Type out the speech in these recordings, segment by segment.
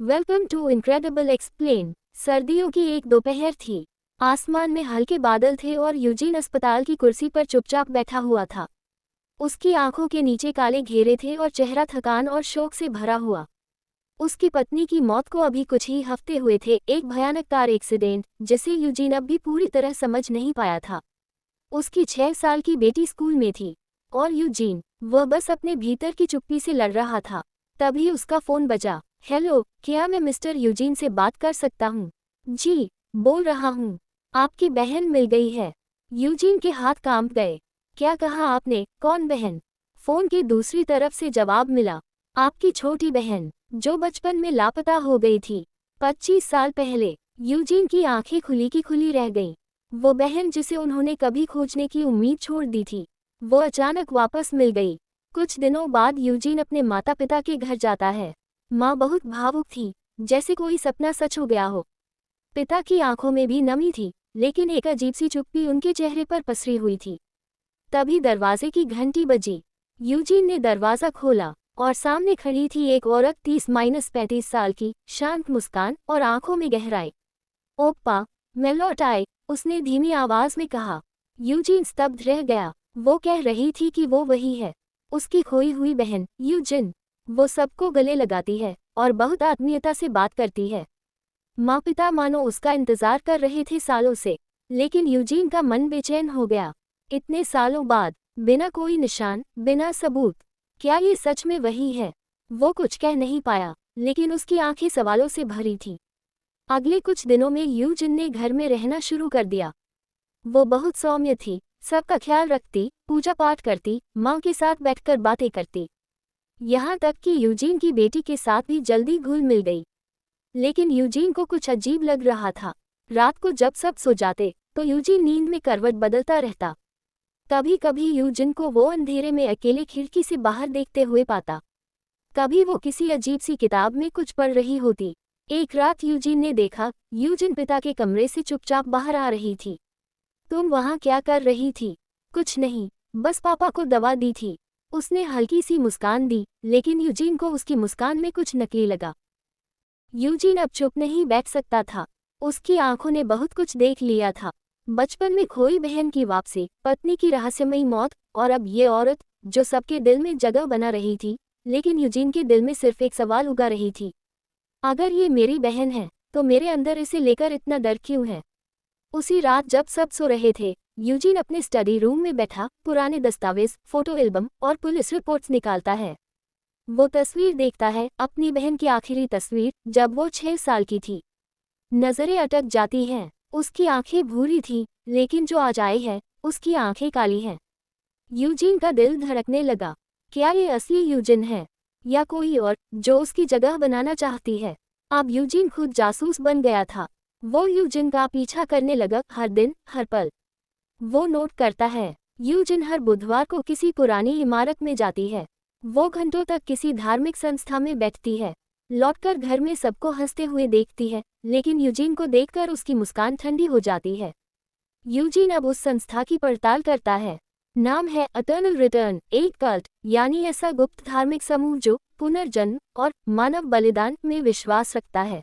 Welcome to incredible explain. सर्दियों की एक दोपहर थी। आसमान में हल्के बादल थे और यूजीन अस्पताल की कुर्सी पर चुपचाप बैठा हुआ था। उसकी आंखों के नीचे काले घेरे थे और चेहरा थकान और शोक से भरा हुआ। उसकी पत्नी की मौत को अभी कुछ ही हफ्ते हुए थे, एक भयानक कार एक्सीडेंट जिसे यूजीन अब भी पूरी तरह समझ नहीं पाया था। उसकी 6 साल की बेटी स्कूल में थी और यूजीन, वह बस अपने भीतर की चुप्पी से लड़ रहा था। तभी उसका फोन बजा। हेलो, क्या मैं मिस्टर यूजीन से बात कर सकता हूँ? जी, बोल रहा हूँ। आपकी बहन मिल गई है। यूजीन के हाथ कांप गए। क्या कहा आपने? कौन बहन? फोन की दूसरी तरफ से जवाब मिला। आपकी छोटी बहन, जो बचपन में लापता हो गई थी, 25 साल पहले। यूजीन की आंखें खुली की खुली रह गईं। वो बहन जिसे उन्होंने कभी खोजने की उम्मीद छोड़ दी थी, वो अचानक वापस मिल गई। कुछ दिनों बाद यूजीन अपने माता पिता के घर जाता है। माँ बहुत भावुक थी, जैसे कोई सपना सच हो गया हो। पिता की आंखों में भी नमी थी, लेकिन एक अजीब सी चुप्पी उनके चेहरे पर पसरी हुई थी। तभी दरवाजे की घंटी बजी। यूजीन ने दरवाजा खोला और सामने खड़ी थी एक औरत, 30-35 साल की, शांत मुस्कान और आंखों में गहराई। ओप्पा, मैं लौट आए, उसने धीमी आवाज में कहा। यूजीन स्तब्ध रह गया। वो कह रही थी कि वो वही है, उसकी खोई हुई बहन यूजिन। वो सबको गले लगाती है और बहुत आत्मीयता से बात करती है। माँ पिता मानो उसका इंतजार कर रहे थे सालों से, लेकिन यूजीन का मन बेचैन हो गया। इतने सालों बाद, बिना कोई निशान, बिना सबूत, क्या ये सच में वही है? वो कुछ कह नहीं पाया, लेकिन उसकी आंखें सवालों से भरी थीं। अगले कुछ दिनों में यूजिन ने घर में रहना शुरू कर दिया। वो बहुत सौम्य थी, सबका ख्याल रखती, पूजा पाठ करती, माँ के साथ बैठकर बातें करती। यहाँ तक कि यूजीन की बेटी के साथ भी जल्दी घुल मिल गई। लेकिन यूजीन को कुछ अजीब लग रहा था। रात को जब सब सो जाते, तो यूजीन नींद में करवट बदलता रहता। कभी कभी यूजिन को वो अंधेरे में अकेले खिड़की से बाहर देखते हुए पाता। कभी वो किसी अजीब सी किताब में कुछ पढ़ रही होती। एक रात यूजीन ने देखा, यूजिन पिता के कमरे से चुपचाप बाहर आ रही थी। तुम वहाँ क्या कर रही थी? कुछ नहीं, बस पापा को दवा दी थी। उसने हल्की सी मुस्कान दी, लेकिन यूजीन को उसकी मुस्कान में कुछ नकली लगा। यूजीन अब चुप नहीं बैठ सकता था। उसकी आंखों ने बहुत कुछ देख लिया था। बचपन में खोई बहन की वापसी, पत्नी की रहस्यमयी मौत, और अब ये औरत, जो सबके दिल में जगह बना रही थी, लेकिन यूजीन के दिल में सिर्फ एक सवाल उगा रही थी। अगर ये मेरी बहन है, तो मेरे अंदर इसे लेकर इतना डर क्यों है? उसी रात जब सब सो रहे थे, यूजीन अपने स्टडी रूम में बैठा पुराने दस्तावेज, फोटो एल्बम और पुलिस रिपोर्ट्स निकालता है। वो तस्वीर देखता है, अपनी बहन की आखिरी तस्वीर, जब वो 6 साल की थी। नजरें अटक जाती हैं। उसकी आंखें भूरी थीं, लेकिन जो आज आई है, उसकी आंखें काली हैं। यूजीन का दिल धड़कने लगा। क्या ये असली यूजिन है, या कोई और, जो उसकी जगह बनाना चाहती है? अब यूजीन खुद जासूस बन गया था। वो यूजिन का पीछा करने लगा, हर दिन, हर पल। वो नोट करता है, यूजिन हर बुधवार को किसी पुरानी इमारत में जाती है। वो घंटों तक किसी धार्मिक संस्था में बैठती है। लौटकर घर में सबको हंसते हुए देखती है, लेकिन यूजीन को देखकर उसकी मुस्कान ठंडी हो जाती है। यूजीन अब उस संस्था की पड़ताल करता है। नाम है अटर्नल रिटर्न, एक कल्ट, यानी ऐसा गुप्त धार्मिक समूह जो पुनर्जन्म और मानव बलिदान में विश्वास रखता है।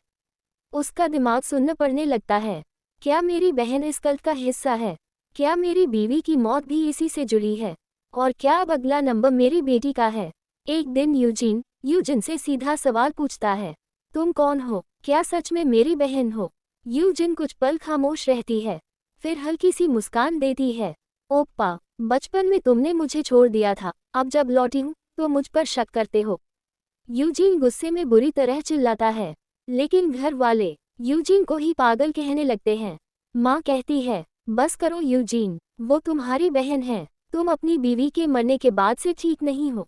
उसका दिमाग सुन्न पड़ने लगता है। क्या मेरी बहन इस कल्ट का हिस्सा है? क्या मेरी बीवी की मौत भी इसी से जुड़ी है? और क्या अब अगला नंबर मेरी बेटी का है? एक दिन यूजिन से सीधा सवाल पूछता है, तुम कौन हो? क्या सच में मेरी बहन हो? यूजिन कुछ पल खामोश रहती है, फिर हल्की सी मुस्कान देती है। ओप्पा, बचपन में तुमने मुझे छोड़ दिया था, अब जब लौटी हूँ तो मुझ पर शक करते हो। यूजिन गुस्से में बुरी तरह चिल्लाता है, लेकिन घर वाले यूजिन को ही पागल कहने लगते हैं। माँ कहती है, बस करो यूजिन, वो तुम्हारी बहन है, तुम अपनी बीवी के मरने के बाद से ठीक नहीं हो।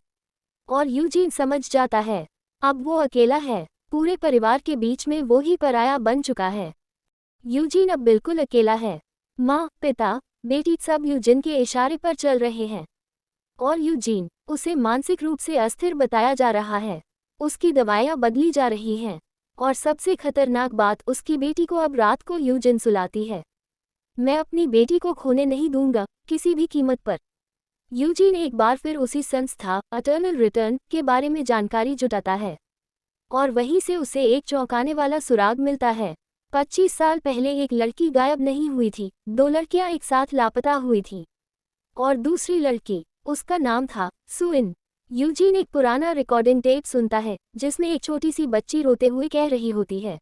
और यूजीन समझ जाता है, अब वो अकेला है, पूरे परिवार के बीच में वो ही पराया बन चुका है। यूजीन अब बिल्कुल अकेला है। माँ, पिता, बेटी सब यूजिन के इशारे पर चल रहे हैं। और यूजीन, उसे मानसिक रूप से अस्थिर बताया जा रहा है। उसकी दवाइयाँ बदली जा रही हैं। और सबसे खतरनाक बात, उसकी बेटी को अब रात को यूजिन सुलाती है। मैं अपनी बेटी को खोने नहीं दूंगा, किसी भी कीमत पर। यूजीन एक बार फिर उसी संस्था अटर्नल रिटर्न के बारे में जानकारी जुटाता है। और वहीं से उसे एक चौंकाने वाला सुराग मिलता है। 25 साल पहले एक लड़की गायब नहीं हुई थी, 2 लड़कियां एक साथ लापता हुई थीं। और दूसरी लड़की, उसका नाम था सुइन। यूजीन एक पुराना रिकॉर्डिंग टेप सुनता है जिसमें एक छोटी सी बच्ची रोते हुए कह रही होती है,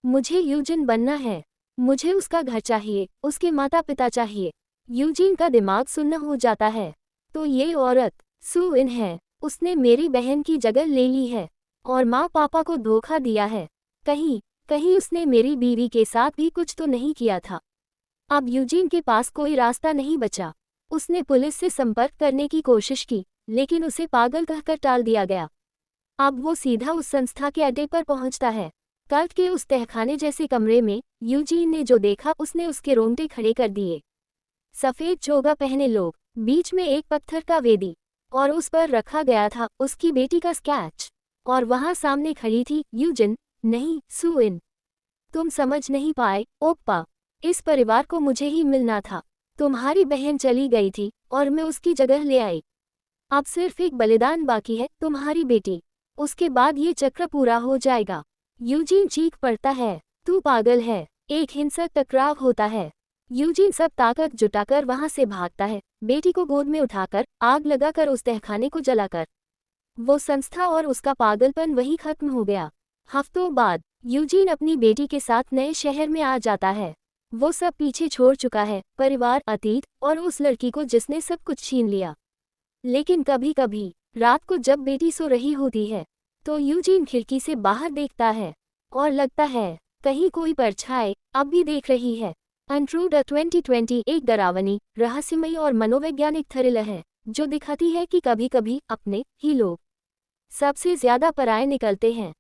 मुझे यूजिन बनना है, मुझे उसका घर चाहिए, उसके माता पिता चाहिए। यूजीन का दिमाग सुन्न हो जाता है। तो ये औरत सुइन है, उसने मेरी बहन की जगह ले ली है और माँ पापा को धोखा दिया है। कहीं कहीं उसने मेरी बीवी के साथ भी कुछ तो नहीं किया था। अब यूजीन के पास कोई रास्ता नहीं बचा। उसने पुलिस से संपर्क करने की कोशिश की, लेकिन उसे पागल कहकर टाल दिया गया। अब वो सीधा उस संस्था के अड्डे पर पहुंचता है। कल्ट के उस तहखाने जैसे कमरे में यूजीन ने जो देखा उसने उसके रोंगटे खड़े कर दिए। सफ़ेद चोगा पहने लोग, बीच में एक पत्थर का वेदी, और उस पर रखा गया था उसकी बेटी का स्केच। और वहां सामने खड़ी थी यूजिन, नहीं सुइन। तुम समझ नहीं पाए, ओप्पा। इस परिवार को मुझे ही मिलना था। तुम्हारी बहन चली गई थी और मैं उसकी जगह ले आई। अब सिर्फ एक बलिदान बाकी है, तुम्हारी बेटी। उसके बाद ये चक्र पूरा हो जाएगा। यूजीन चीख पड़ता है, तू पागल है। एक हिंसक टकराव होता है। यूजीन सब ताकत जुटाकर वहां से भागता है, बेटी को गोद में उठाकर, आग लगाकर उस तहखाने को जलाकर। वो संस्था और उसका पागलपन वहीं खत्म हो गया। हफ्तों बाद यूजीन अपनी बेटी के साथ नए शहर में आ जाता है। वो सब पीछे छोड़ चुका है, परिवार, अतीत और उस लड़की को जिसने सब कुछ छीन लिया। लेकिन कभी कभी रात को जब बेटी सो रही होती है तो यूजीन खिड़की से बाहर देखता है और लगता है कहीं कोई परछाई अब भी देख रही है। इंट्रूडर 2020 एक डरावनी, रहस्यमयी और मनोवैज्ञानिक थ्रिलर है जो दिखाती है कि कभी कभी अपने ही लोग सबसे ज्यादा पराये निकलते हैं।